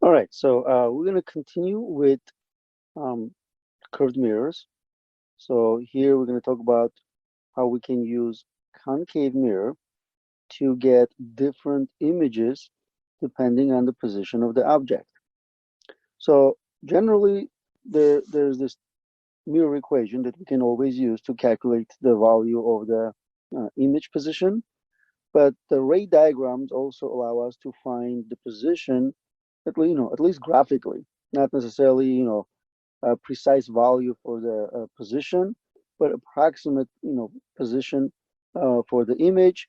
All right, so we're going to continue with um, curved mirrors. So here we're going to talk about how we can use concave mirror to get different images depending on the position of the object. So generally, there's this mirror equation that we can always use to calculate the value of the image position. But the ray diagrams also allow us to find the position, at least graphically, not necessarily, a precise value for the position, but approximate, position for the image,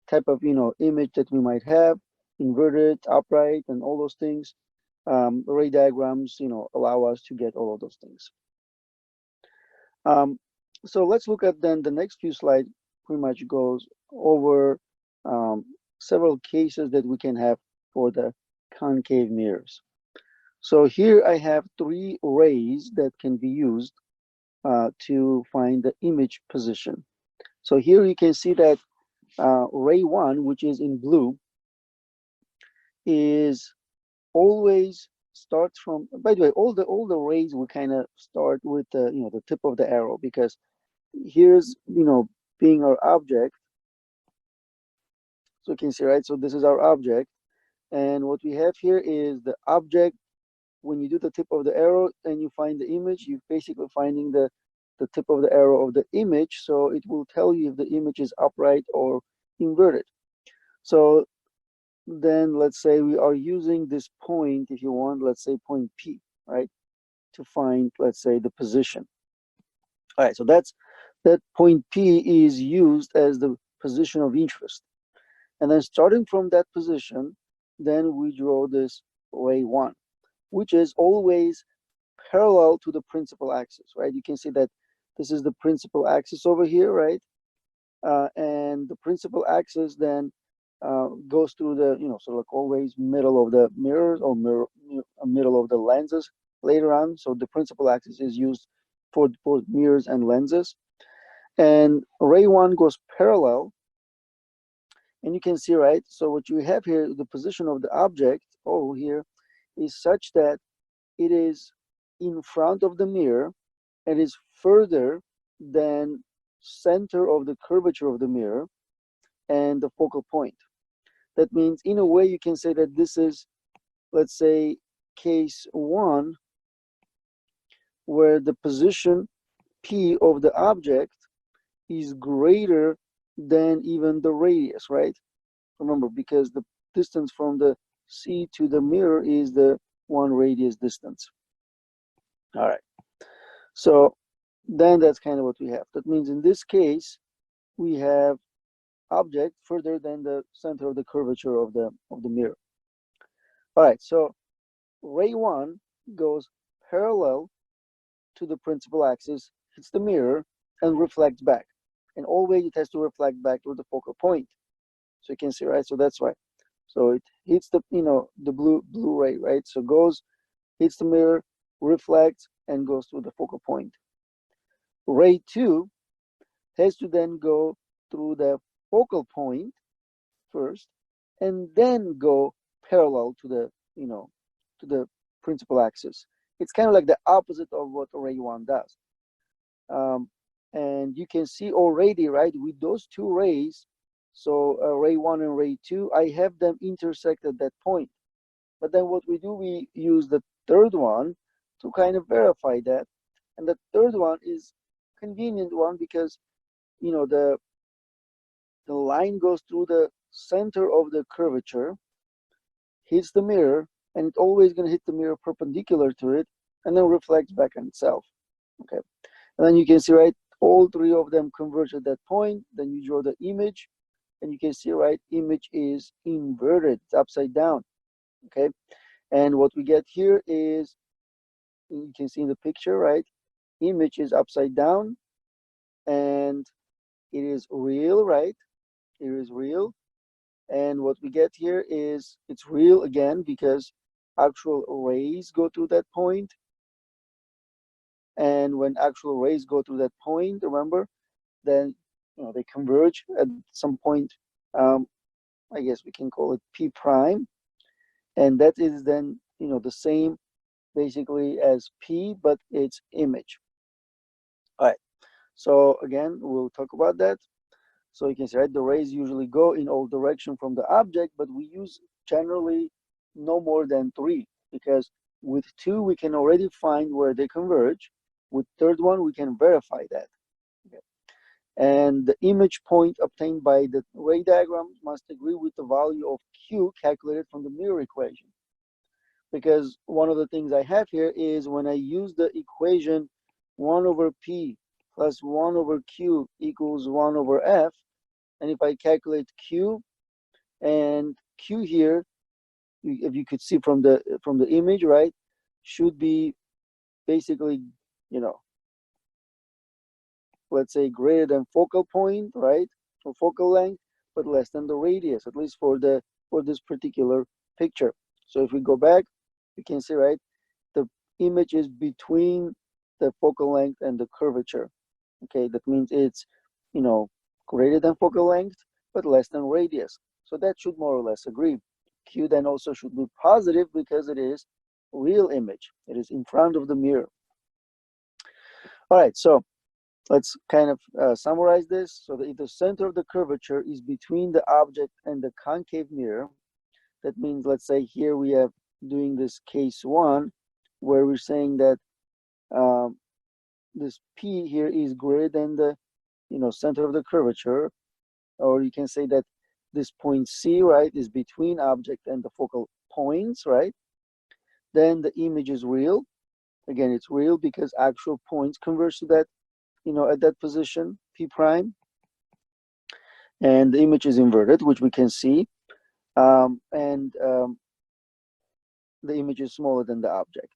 type of, image that we might have, inverted, upright, and all those things. Array diagrams, allow us to get all of those things. So let's look at then the next few slides. Pretty much goes over um, several cases that we can have for the concave mirrors. So here I have three rays that can be used to find the image position. So here you can see that ray 1, which is in blue, is always starts from, by the way, all the rays will kind of start with the the tip of the arrow, because here's being our object. So you can see, right, so this is our object, and what we have here is the object. When you do the tip of the arrow and you find the image, you're basically finding the tip of the arrow of the image, so it will tell you if the image is upright or inverted. So then let's say we are using this point, if you want, let's say point P, right, to find, let's say, the position. All right, so that point P is used as the position of interest. And then starting from that position, then we draw this ray 1, which is always parallel to the principal axis, right? You can see that this is the principal axis over here, right? And the principal axis then goes through the, sort of like always middle of the mirrors, or middle of the lenses later on. So the principal axis is used for mirrors and lenses. And ray 1 goes parallel. And you can see, right? So what you have here, the position of the object over here is such that it is in front of the mirror and is further than center of the curvature of the mirror and the focal point. That means, in a way, you can say that this is, let's say, case 1, where the position P of the object is greater than even the radius, right? Remember, because the distance from the C to the mirror is the 1 radius distance. All right. So then that's kind of what we have. That means in this case, we have object further than the center of the curvature of the mirror. All right. So ray 1 goes parallel to the principal axis, hits the mirror, and reflects back. And always it has to reflect back to the focal point. So you can see, right? So that's why. So it hits the the blue ray, right? So goes, hits the mirror, reflects, and goes to the focal point. Ray 2 has to then go through the focal point first, and then go parallel to the to the principal axis. It's kind of like the opposite of what ray 1 does. And you can see already, right, with those two rays, so ray 1 and ray 2, I have them intersect at that point. But then what we do, we use the third one to kind of verify that. And the third one is convenient one, because the line goes through the center of the curvature, hits the mirror, and it's always going to hit the mirror perpendicular to it, and then reflects back on itself. Okay, and then you can see, right, all three of them converge at that point. Then you draw the image, and you can see, right, image is inverted, it's upside down. Okay, and what we get here is, you can see in the picture, right, image is upside down, and it is real, right? It is real. And what we get here is, it's real again because actual rays go through that point. And when actual rays go through that point, remember, then they converge at some point. I guess we can call it P prime. and that is then, the same basically as P, but it's image. All right, so again, we'll talk about that. So you can see, right, the rays usually go in all direction from the object, but we use generally no more than 3, because with 2 we can already find where they converge. With third one we can verify that. Okay. And the image point obtained by the ray diagram must agree with the value of Q calculated from the mirror equation. Because one of the things I have here is when I use the equation 1 over P plus 1 over Q equals 1 over F, and if I calculate Q, and Q here, if you could see from the image, right, should be basically, let's say greater than focal point, right, or focal length, but less than the radius, at least for this particular picture. So if we go back, you can see, right, the image is between the focal length and the curvature. Okay, that means it's, greater than focal length, but less than radius. So that should more or less agree. Q then also should be positive because it is real image. It is in front of the mirror. All right, so let's kind of summarize this. So if the center of the curvature is between the object and the concave mirror, that means, let's say here we have doing this case 1, where we're saying that this P here is greater than the, center of the curvature, or you can say that this point C, right, is between object and the focal points, right? Then the image is real. Again, it's real because actual points converge to that, at that position, P prime. And the image is inverted, which we can see. And the image is smaller than the object.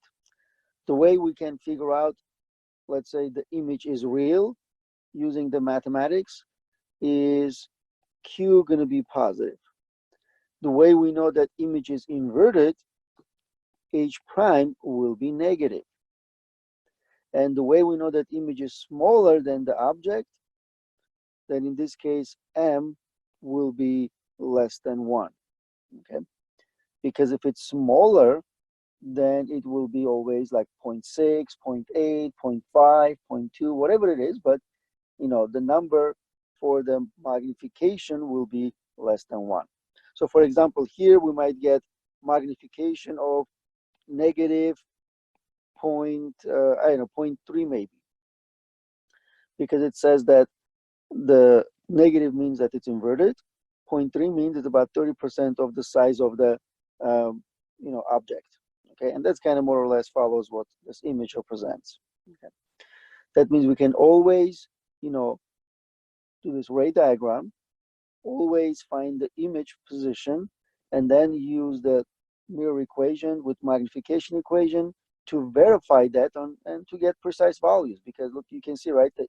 The way we can figure out, let's say, the image is real using the mathematics is Q going to be positive. The way we know that image is inverted, H prime will be negative. And the way we know that image is smaller than the object, then in this case, M will be less than 1. Okay, because if it's smaller, then it will be always like 0.6, 0.8, 0.5, 0.2, whatever it is, but the number for the magnification will be less than 1. So for example, here we might get magnification of negative 0.3 maybe, because it says that the negative means that it's inverted. 0.3 means it's about 30% of the size of the object. Okay, and that's kind of more or less follows what this image represents. Okay, that means we can always, do this ray diagram, always find the image position, and then use the mirror equation with magnification equation to verify that and to get precise values. Because look, you can see, right, the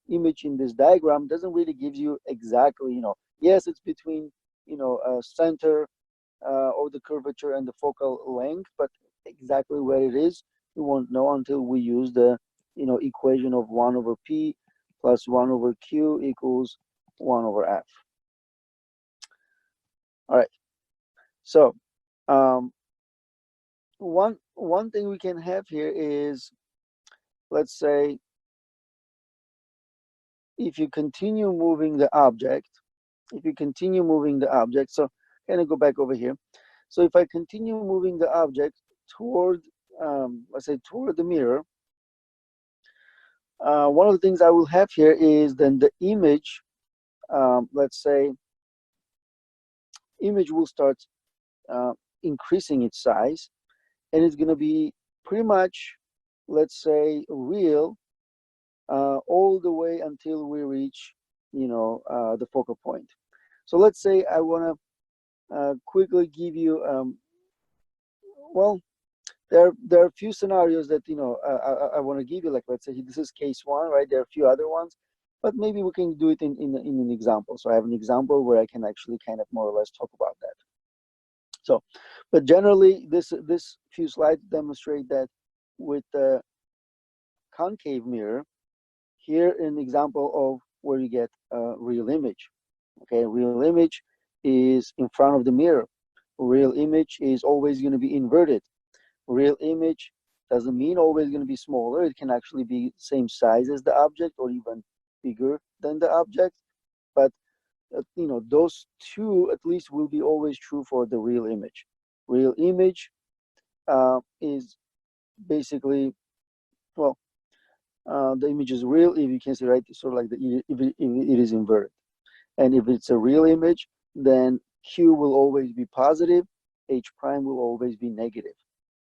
image in this diagram doesn't really give you exactly, yes, it's between, center of the curvature and the focal length, but exactly where it is, we won't know until we use the, equation of 1 over P plus 1 over Q equals 1 over F. All right. So one thing we can have here is, let's say, if you continue moving the object, so kind of go back over here. So if I continue moving the object toward, let's say, toward the mirror, one of the things I will have here is then the image, let's say, image will start increasing its size, and it's going to be pretty much, let's say, real all the way until we reach, the focal point. So let's say I want to quickly give you, well, there are a few scenarios that, I want to give you, like, let's say this is case 1, right? There are a few other ones, but maybe we can do it in an example. So I have an example where I can actually kind of more or less talk about that. So, but generally, this few slides demonstrate that with the concave mirror, here an example of where you get a real image. Okay, real image is in front of the mirror. Real image is always going to be inverted. Real image doesn't mean always going to be smaller. It can actually be same size as the object or even bigger than the object. But those two at least will be always true for the real image. Real image is basically, well, the image is real if you can see, right? Sort of like if it is inverted. And if it's a real image, then Q will always be positive, H prime will always be negative.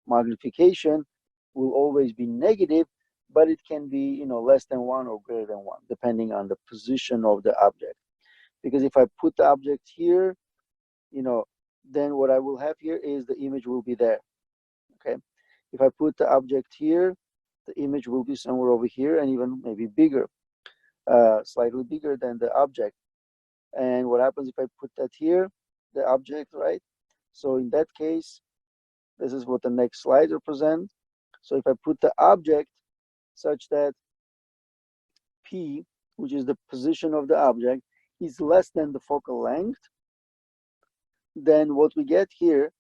Magnification will always be negative, but it can be less than 1 or greater than 1, depending on the position of the object. Because if I put the object here, then what I will have here is the image will be there. Okay. If I put the object here, the image will be somewhere over here and even maybe bigger, slightly bigger than the object. And what happens if I put that here, the object, right? So in that case, this is what the next slide represents. So if I put the object such that P, which is the position of the object, is less than the focal length, then what we get here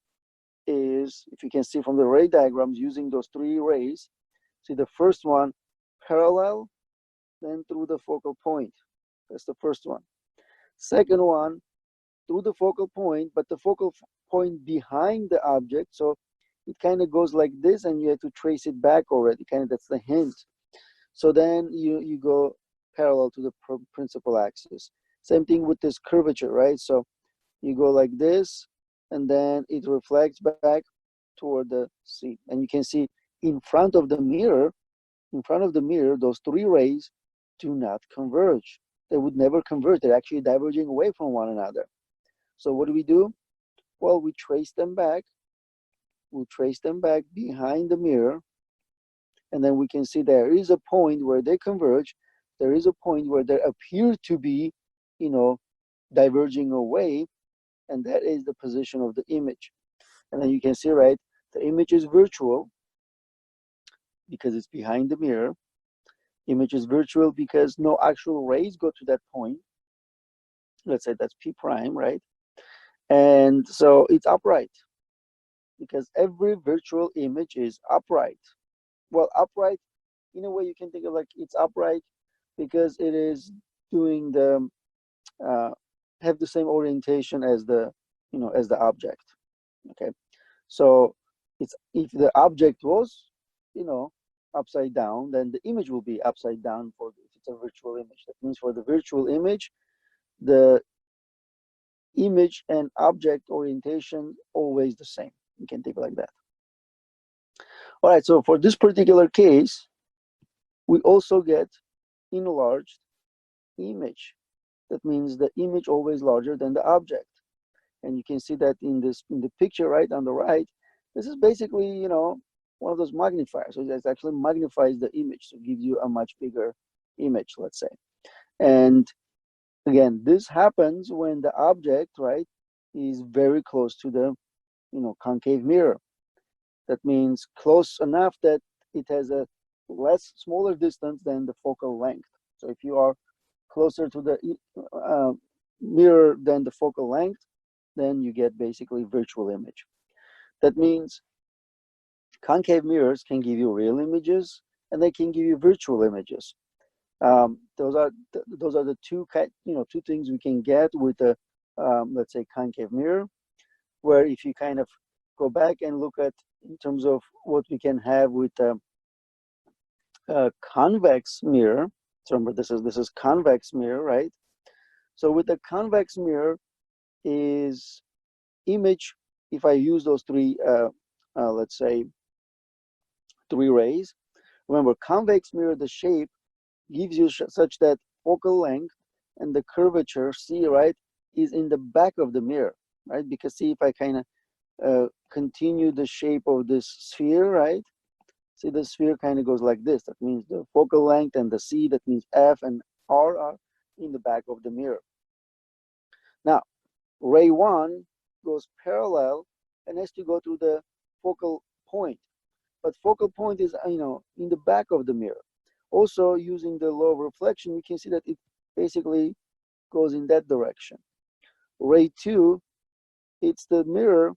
is, if you can see from the ray diagrams using those 3 rays, see the first one parallel, then through the focal point. That's the first one. Second one, through the focal point, but the focal point behind the object. So it kind of goes like this, and you have to trace it back already. Kind of, that's the hint. So then you go parallel to the principal axis. Same thing with this curvature, right? So you go like this, and then it reflects back toward the C. And you can see in front of the mirror, those 3 rays do not converge. They would never converge. They're actually diverging away from one another. So what do? Well, we trace them back. We'll trace them back behind the mirror. And then we can see there is a point where they converge. There is a point where they appear to be, diverging away. And that is the position of the image. And then you can see, right, the image is virtual because it's behind the mirror. Image is virtual because no actual rays go to that point. Let's say that's P prime, right? And so it's upright because every virtual image is upright. Well, upright, in a way you can think of like it's upright because it is doing the, have the same orientation as the, as the object. Okay. So it's, if the object was, upside down, then the image will be upside down for, if it's a virtual image. That means for the virtual image, the image and object orientation always the same. You can think like that. All right, so for this particular case, we also get enlarged image. That means the image always larger than the object. And you can see that in the picture right on the right. This is basically, one of those magnifiers. So it actually magnifies the image, so it gives you a much bigger image, let's say. And again, this happens when the object, right, is very close to the, concave mirror. That means close enough that it has a smaller distance than the focal length. So if you are closer to the mirror than the focal length, then you get basically virtual image. That means concave mirrors can give you real images and they can give you virtual images. Those are the two things we can get with a let's say concave mirror, where if you kind of go back and look at in terms of what we can have with a convex mirror. So remember, this is convex mirror, right? So with the convex mirror is image, if I use those 3 let's say 3 rays. Remember, convex mirror, the shape gives you such that focal length and the curvature, C, right, is in the back of the mirror, right? Because see, if I kind of continue the shape of this sphere, right? See, the sphere kind of goes like this. That means the focal length and the C, that means F and R, are in the back of the mirror. Now, ray 1 goes parallel and has to go through the focal point. But focal point is, in the back of the mirror. Also, using the law of reflection, you can see that it basically goes in that direction. Ray 2, it's the mirror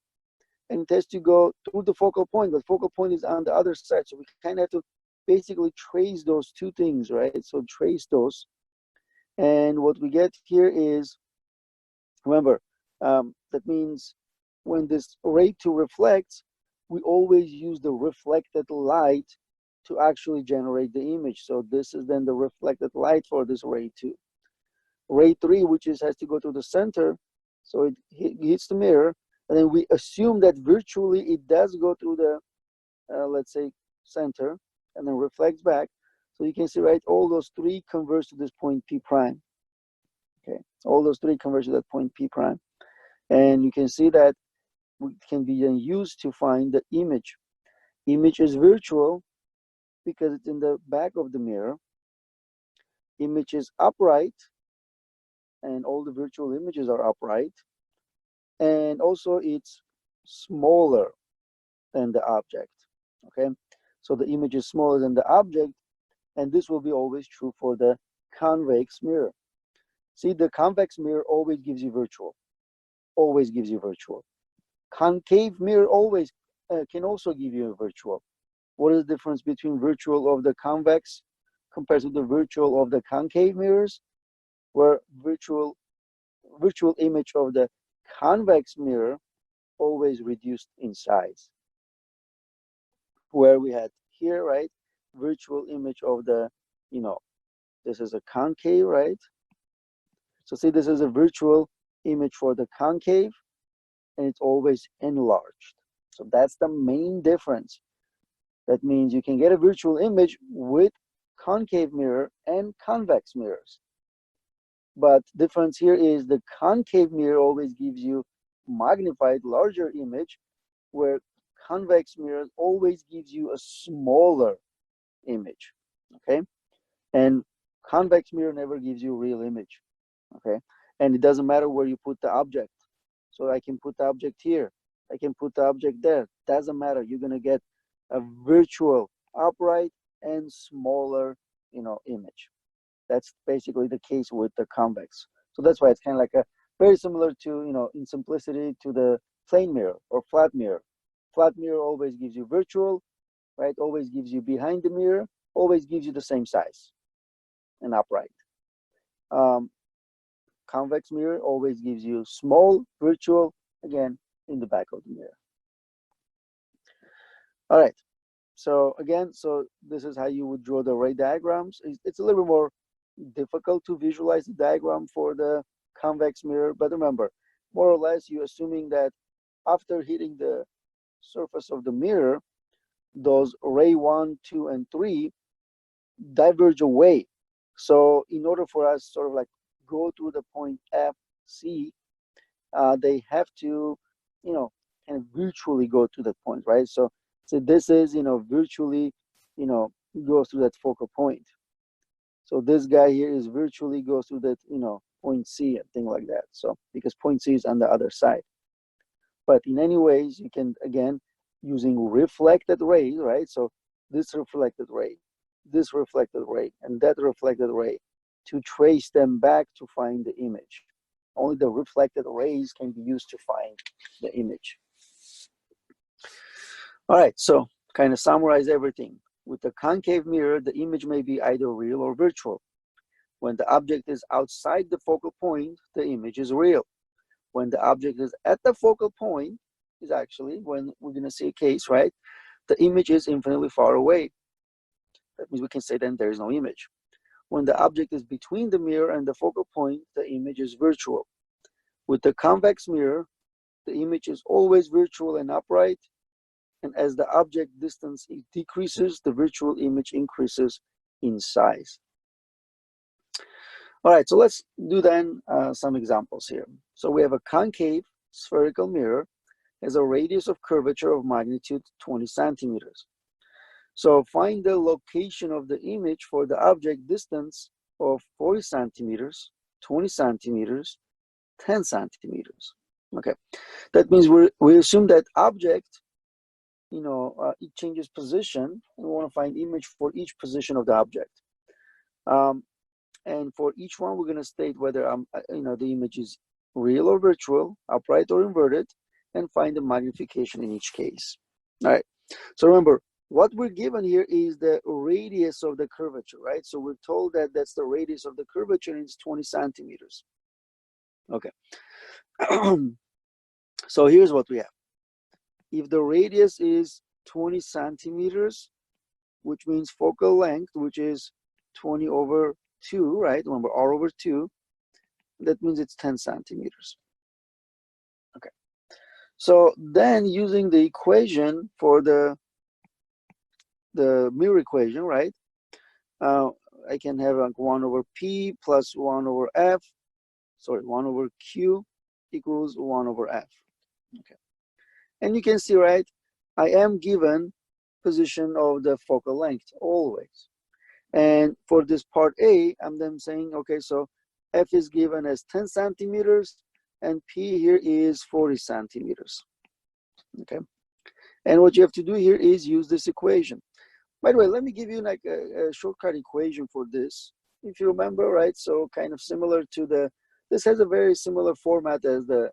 and it has to go through the focal point, but focal point is on the other side. So we kind of have to basically trace those two things, right? So trace those. And what we get here is, remember, that means when this ray 2 reflects, we always use the reflected light to actually generate the image. So this is then the reflected light for this ray 2. Ray 3, which has to go to the center, so it hits the mirror, and then we assume that virtually it does go through the, let's say, center, and then reflects back. So you can see, right, all those three converge to this point P prime. Okay, all those three converge to that point P prime. And you can see that it can be then used to find the image. Image is virtual because it's in the back of the mirror. Image is upright, and all the virtual images are upright. And also it's smaller than the object, okay? So the image is smaller than the object, and this will be always true for the convex mirror. See, the convex mirror always gives you virtual, always gives you virtual. Concave mirror always can also give you a virtual. What is the difference between virtual of the convex compared to the virtual of the concave mirrors? Where virtual image of the convex mirror always reduced in size. Where we had here, right, virtual image of the, this is a concave, right? So see, this is a virtual image for the concave, and it's always enlarged. So that's the main difference. That means you can get a virtual image with concave mirror and convex mirrors. But difference here is the concave mirror always gives you magnified, larger image, where convex mirror always gives you a smaller image, okay? And convex mirror never gives you real image, okay? And it doesn't matter where you put the object. So I can put the object here, I can put the object there. Doesn't matter. You're gonna get a virtual upright and smaller, image. That's basically the case with the convex. So that's why it's kind of like a very similar to, in simplicity to the plane mirror or flat mirror. Flat mirror always gives you virtual, right? Always gives you behind the mirror, always gives you the same size and upright. Convex mirror always gives you small virtual, again, in the back of the mirror. All right. So again, so this is how you would draw the ray diagrams. It's a little bit more difficult to visualize the diagram for the convex mirror, but remember, more or less, you're assuming that after hitting the surface of the mirror, those ray 1, 2, and 3 diverge away. So in order for us sort of like go to the point F, C, they have to, kind of virtually go to that point, right? So this is, virtually, goes to that focal point. So this guy here is virtually goes to that, point C and thing like that. So because point C is on the other side. But in any ways, you can, again, using reflected rays, right? So this reflected ray, this reflected ray, and that reflected ray, to trace them back to find the image. Only the reflected rays can be used to find the image. All right, so kind of summarize everything. With the concave mirror, the image may be either real or virtual. When the object is outside the focal point, the image is real. When the object is at the focal point, is actually when we're going to see a case, right? The image is infinitely far away. That means we can say then there is no image. When the object is between the mirror and the focal point, the image is virtual. With the convex mirror, the image is always virtual and upright. And as the object distance decreases, the virtual image increases in size. All right, so let's do then some examples here. So we have a concave spherical mirror, has a radius of curvature of magnitude 20 centimeters. So find the location of the image for the object distance of 40 centimeters, 20 centimeters, 10 centimeters. Okay, that means we assume that object, it changes position, and we want to find image for each position of the object. And for each one, we're going to state whether the image is real or virtual, upright or inverted, and find the magnification in each case. All right, so remember, what we're given here is the radius of the curvature, right? So we're told that that's the radius of the curvature, and it's 20 centimeters. Okay. So here's what we have. If the radius is 20 centimeters, which means focal length, which is 20 over 2, right? Remember, r over 2, that means it's 10 centimeters. Okay. So then using the equation for the mirror equation, right? I can have like 1 over p plus 1 over f, sorry, 1 over q equals 1 over f. Okay. And you can see, right, I am given position of the focal length always. And for this part A, I'm then saying, okay, so f is given as 10 centimeters and p here is 40 centimeters. Okay. And what you have to do here is use this equation. By the way, let me give you like a shortcut equation for this. If you remember, right, so kind of similar to this has a very similar format as the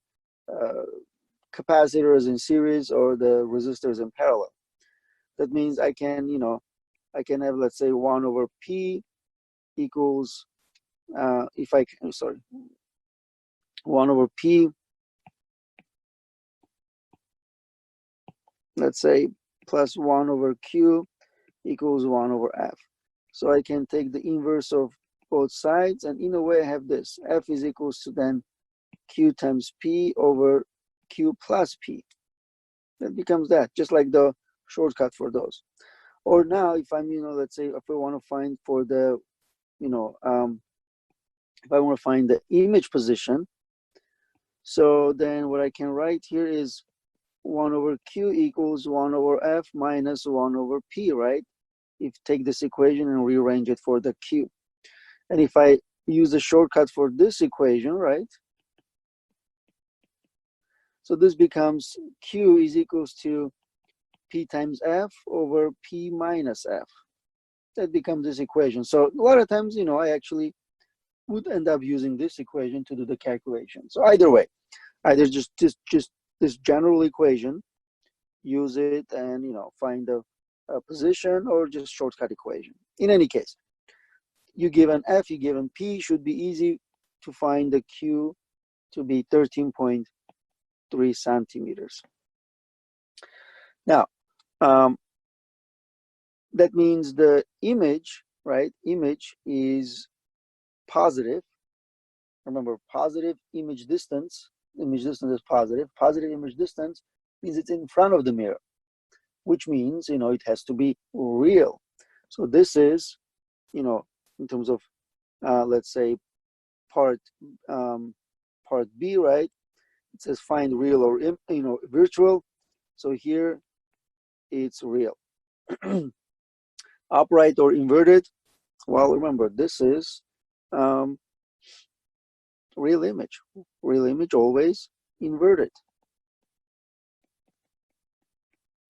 capacitors in series or the resistors in parallel. That means I can, I can have, let's say, 1 over p equals, if I can, sorry, 1 over p, let's say, plus 1 over q equals 1 over f. So I can take the inverse of both sides, and in a way I have this. F is equals to then q times p over q plus p. That becomes that, just like the shortcut for those. Or now if I'm, let's say if I want to find for the, if I want to find the image position, so then what I can write here is 1 over q equals 1 over f minus 1 over p, right? If take this equation and rearrange it for the q. And if I use the shortcut for this equation, right? So this becomes q is equals to p times f over p minus f. That becomes this equation. So a lot of times, I actually would end up using this equation to do the calculation. So either way, either just this general equation, use it and, find a position, or just shortcut equation. In any case, you given f, you given p, should be easy to find the q to be 13.3 centimeters. Now, that means the image, right? Image is positive. Remember, positive image distance. Image distance is positive. Positive image distance means it's in front of the mirror, which means, it has to be real. So this is, in terms of, let's say, part B, right? It says find real or, virtual. So here it's real. Upright or inverted. Well, remember, this is real image. Real image always inverted.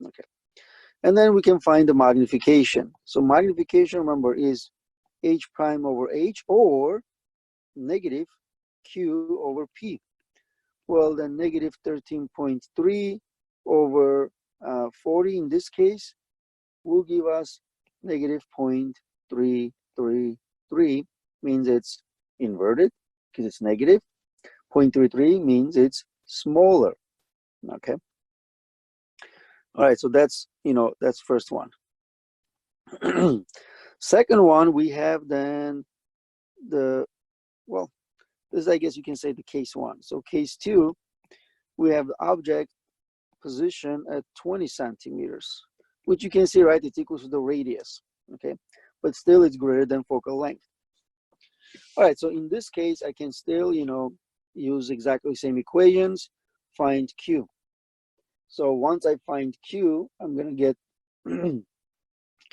Okay. And then we can find the magnification. So magnification, remember, is h prime over h, or negative q over p. Well, then negative 13.3 over 40 in this case will give us negative 0.333, means it's inverted because it's negative. 0.33 means it's smaller. Okay. All right, so that's, that's first one. Second one, we have then well, this is, I guess you can say, the case one. So case two, we have the object position at 20 centimeters, which you can see, right, it's equal to the radius, okay? But still it's greater than focal length. All right, so in this case, I can still, use exactly the same equations, find Q. So once I find Q, I'm gonna get Q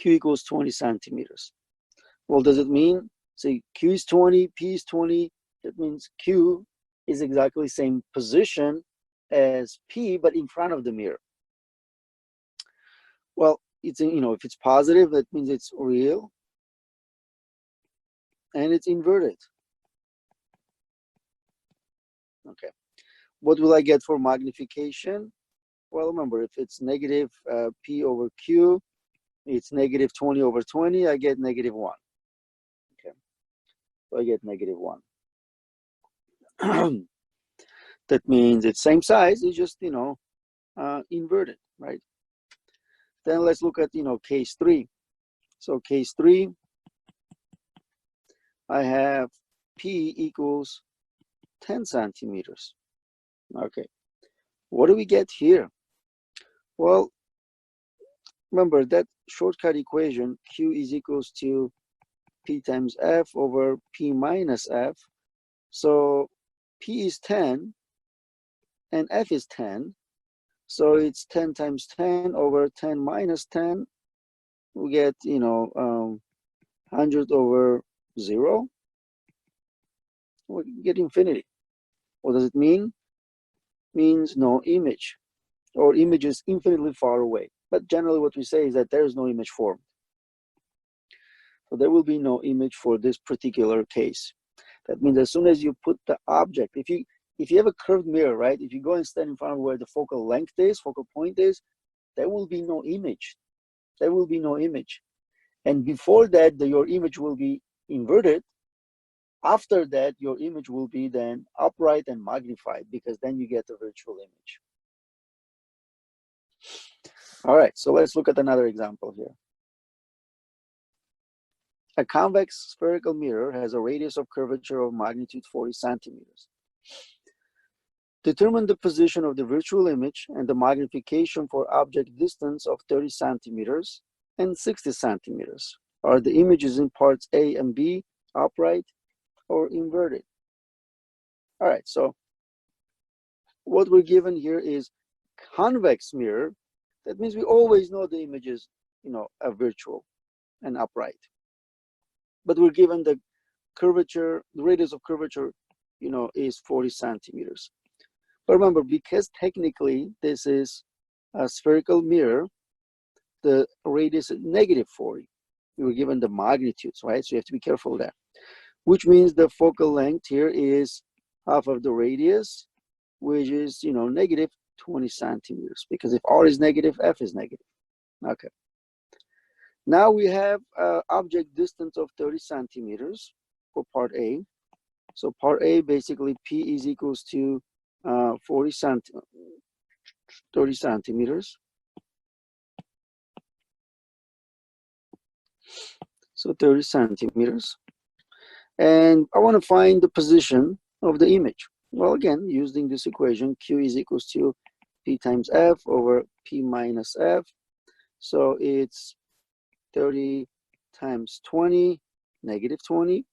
equals 20 centimeters. Well, does it mean, say Q is 20, P is 20, that means Q is exactly the same position as P, but in front of the mirror. Well, it's, if it's positive, that means it's real, and it's inverted. Okay. what will I get for magnification? Well, remember, if it's negative P over Q, it's negative 20 over 20, I get negative 1. Okay, so I get negative 1. That means it's same size, it's just, inverted, right? Then let's look at, case 3. So case 3, I have P equals 10 centimeters. Okay, what do we get here? Well, remember that shortcut equation, Q is equals to P times F over P minus F. So P is 10 and F is 10. So it's 10 times 10 over 10 minus 10. We get, 100 over 0. We get infinity. What does it mean? Means no image, or image is infinitely far away. But generally what we say is that there is no image formed. So there will be no image for this particular case. That means as soon as you put the object, if you have a curved mirror, right? If you go and stand in front of where the focal length is, focal point is, there will be no image. There will be no image. And before that, your image will be inverted. After that, your image will be then upright and magnified, because then you get a virtual image. All right, so let's look at another example here. A convex spherical mirror has a radius of curvature of magnitude 40 centimeters. Determine the position of the virtual image and the magnification for object distance of 30 centimeters and 60 centimeters. Are the images in parts A and B upright or inverted? All right, so what we're given here is convex mirror. That means we always know the images, are virtual and upright. But we're given the curvature, the radius of curvature, is 40 centimeters. But remember, because technically this is a spherical mirror, the radius is negative 40. We were given the magnitudes, right? So you have to be careful of that. Which means the focal length here is half of the radius, which is, negative 20 centimeters. Because if R is negative, F is negative. Okay. Now we have object distance of 30 centimeters for part A. So part A, basically P is equals to 30 centimeters. So 30 centimeters. And I want to find the position of the image. Well, again, using this equation, Q is equals to P times F over P minus F. So it's 30 times 20, negative 20,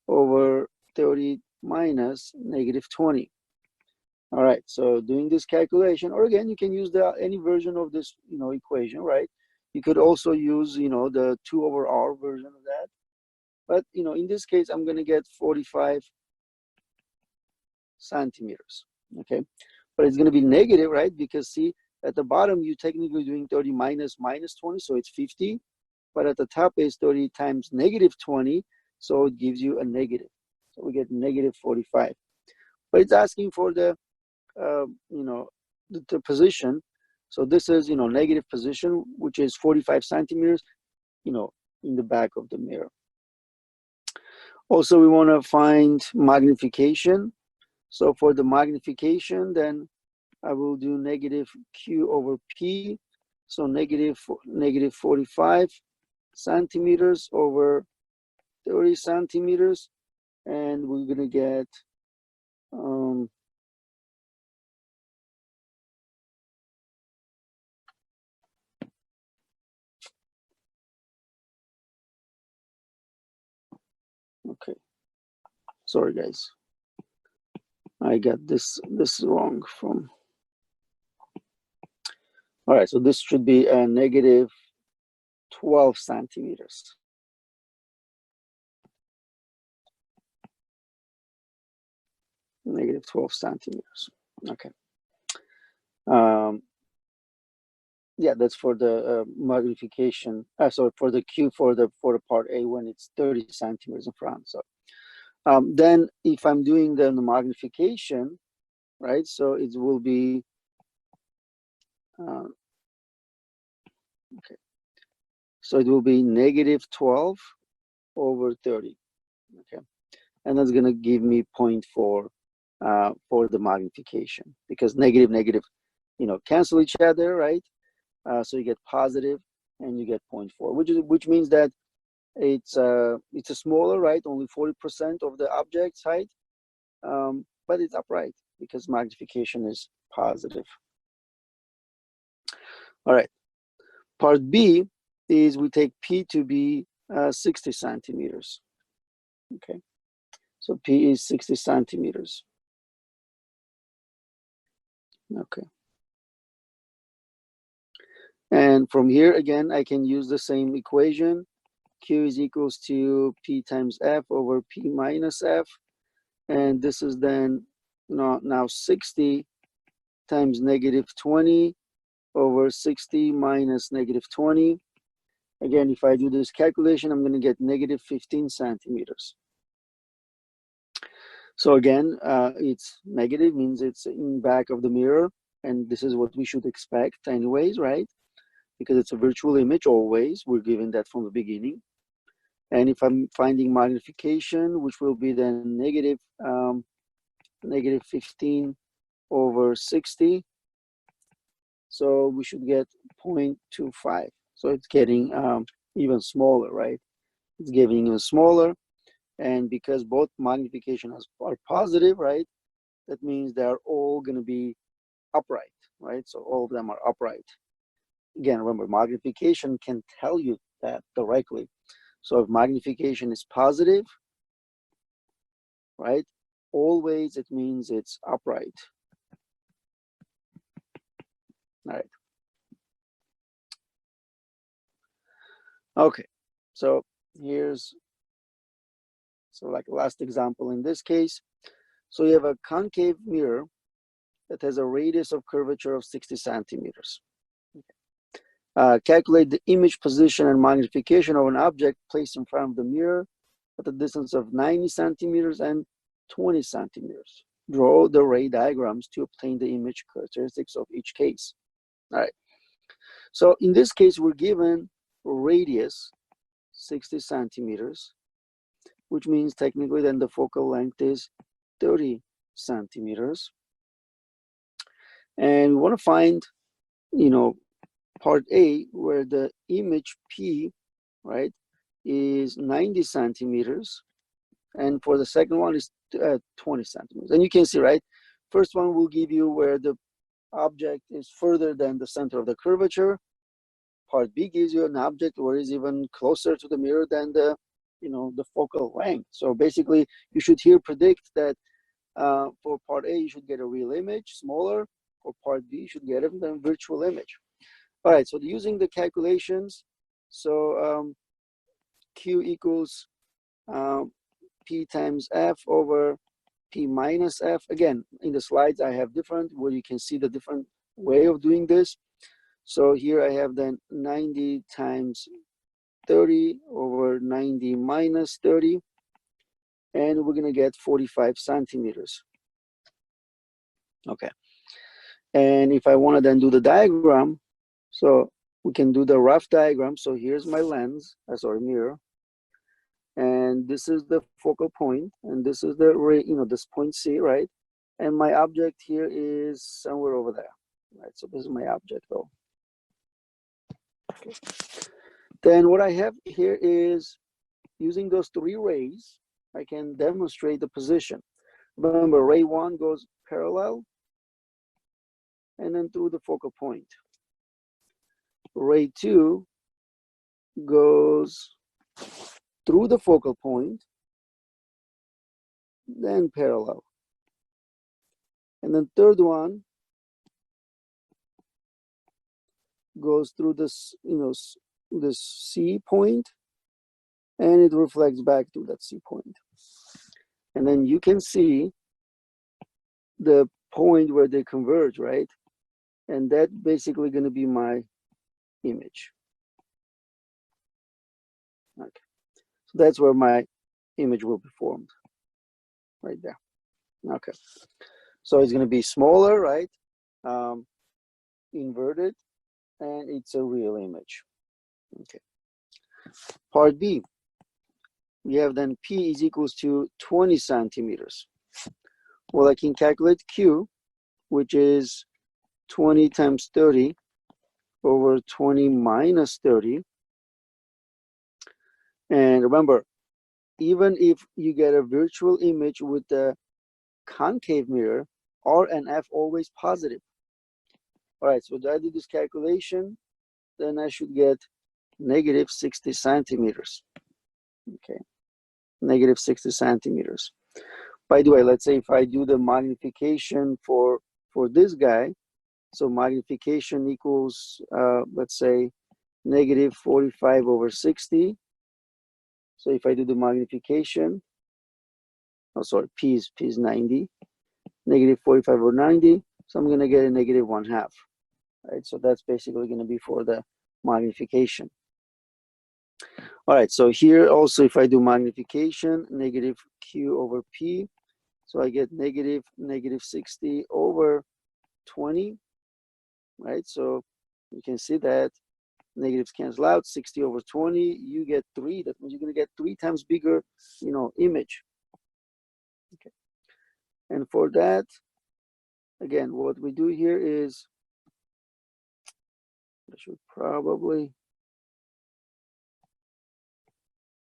over 30 minus negative 20. All right, so doing this calculation, or again, you can use any version of this, equation, right? You could also use, the 2 over R version of that. But, in this case, I'm going to get 45 centimeters, okay? But it's going to be negative, right? Because, see, at the bottom, you're technically doing 30 minus 20, so it's 50. But at the top is 30 times negative 20, so it gives you a negative. So we get negative 45. But it's asking for the, the position. So this is, negative position, which is 45 centimeters, in the back of the mirror. Also, we want to find magnification. So for the magnification, then I will do negative Q over P. So negative 45 centimeters over 30 centimeters. And we're going to get okay, sorry guys, I got this wrong from, all right, so this should be a negative 12 centimeters. Negative 12 centimeters. Okay. Yeah, that's for the magnification. So for the Q for the part A when it's 30 centimeters in front. So then if I'm doing the magnification, right? So it will be, okay. So it will be -12 over 30, okay? And that's gonna give me 0.4 for the magnification, because negative, cancel each other, right? So you get positive and you get 0.4, which means that it's a smaller, right? Only 40% of the object's height, but it's upright because magnification is positive. All right. Part B is we take P to be 60 centimeters. Okay. So P is 60 centimeters. Okay. And from here, again, I can use the same equation. Q is equals to P times F over P minus F. And this is then now 60 times -20 over 60 minus -20. Again, if I do this calculation, I'm going to get -15 centimeters. So again, it's negative, means it's in back of the mirror. And this is what we should expect anyways, right? Because it's a virtual image always. We're given that from the beginning. And if I'm finding magnification, which will be then -15 over 60. So we should get 0.25. So it's getting even smaller, right? It's getting even smaller. And because both magnification are positive, right? That means they're all going to be upright, right? So all of them are upright. Again, remember, magnification can tell you that directly. So if magnification is positive, right? Always it means it's upright. All right. Okay, so here's like last example in this case. So you have a concave mirror that has a radius of curvature of 60 centimeters. Calculate the image position and magnification of an object placed in front of the mirror at a distance of 90 centimeters and 20 centimeters. Draw the ray diagrams to obtain the image characteristics of each case. All right. So in this case, we're given radius 60 centimeters, which means technically then the focal length is 30 centimeters. And we want to find, part A, where the image P, right, is 90 centimeters. And for the second one is 20 centimeters. And you can see, right, first one will give you where the object is further than the center of the curvature. Part B gives you an object where it's even closer to the mirror than the, the focal length. So basically, you should here predict that for part A, you should get a real image, smaller. For part B, you should get a virtual image. All right, so using the calculations, so Q equals P times F over P minus F. Again, in the slides, I have different, where you can see the different way of doing this. So here I have then 90 times 30 over 90 minus 30. And we're going to get 45 centimeters. Okay. And if I want to then do the diagram, so we can do the rough diagram. So here's my lens, mirror. And this is the focal point, and this is the this point C, right? And my object here is somewhere over there, right? So this is my object, though. Okay. Then what I have here is, using those three rays, I can demonstrate the position. Remember, ray 1 goes parallel and then through the focal point. Ray 2 goes through the focal point, then parallel. And then third one goes through this, this C point, and it reflects back to that C point. And then you can see the point where they converge, right? And that's basically going to be my image. Okay. So that's where my image will be formed, right there. Okay. So it's going to be smaller, right? Inverted, and it's a real image. Okay. Part B, we have then P is equals to 20 centimeters. Well, I can calculate Q, which is 20 times 30 over 20 minus 30. And remember, even if you get a virtual image with the concave mirror, R and F always positive. All right, so if I do this calculation, then I should get negative 60 centimeters. Okay, negative 60 centimeters. By the way, let's say if I do the magnification for this guy, so magnification equals, let's say, negative 45 over 60. So if I do the magnification, oh, sorry, P is 90, negative 45 over 90. So I'm going to get a negative 1/2. Right, so that's basically going to be for the magnification. All right, so here also, if I do magnification, negative Q over P, so I get negative 60 over 20, right? So you can see that negatives cancel out, 60 over 20, you get 3. That means you're going to get 3 times bigger, image. Okay. And for that, again, what we do here is, I should probably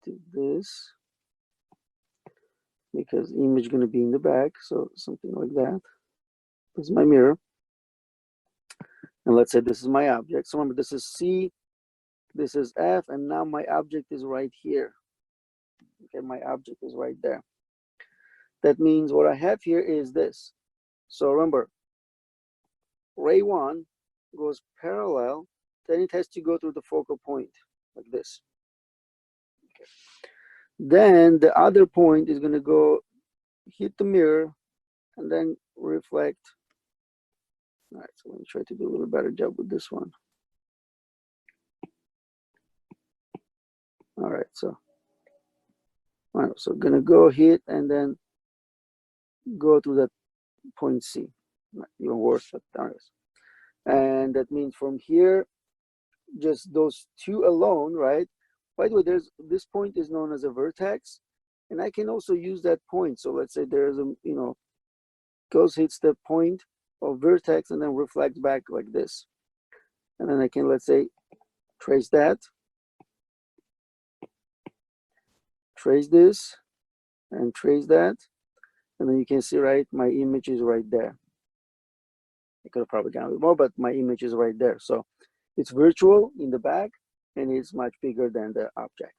do this because the image is going to be in the back. So something like that. This is my mirror. And let's say this is my object. So remember, this is C, this is F, and now my object is right here. Okay, my object is right there. That means what I have here is this. So remember, ray 1 goes parallel, then it has to go through the focal point, like this. Okay. Then the other point is going to go hit the mirror and then reflect. All right, so let me try to do a little better job with this one. All right, so gonna go hit and then go to that point C. Even worse, but and that means from here, just those two alone, right? By the way, this point is known as a vertex, and I can also use that point. So let's say there's a, goes hits the point of vertex and then reflects back like this. And then I can, let's say, trace that, trace this, and trace that. And then you can see, right, my image is right there. I could have probably done a bit more, but my image is right there. So it's virtual in the back, and it's much bigger than the object.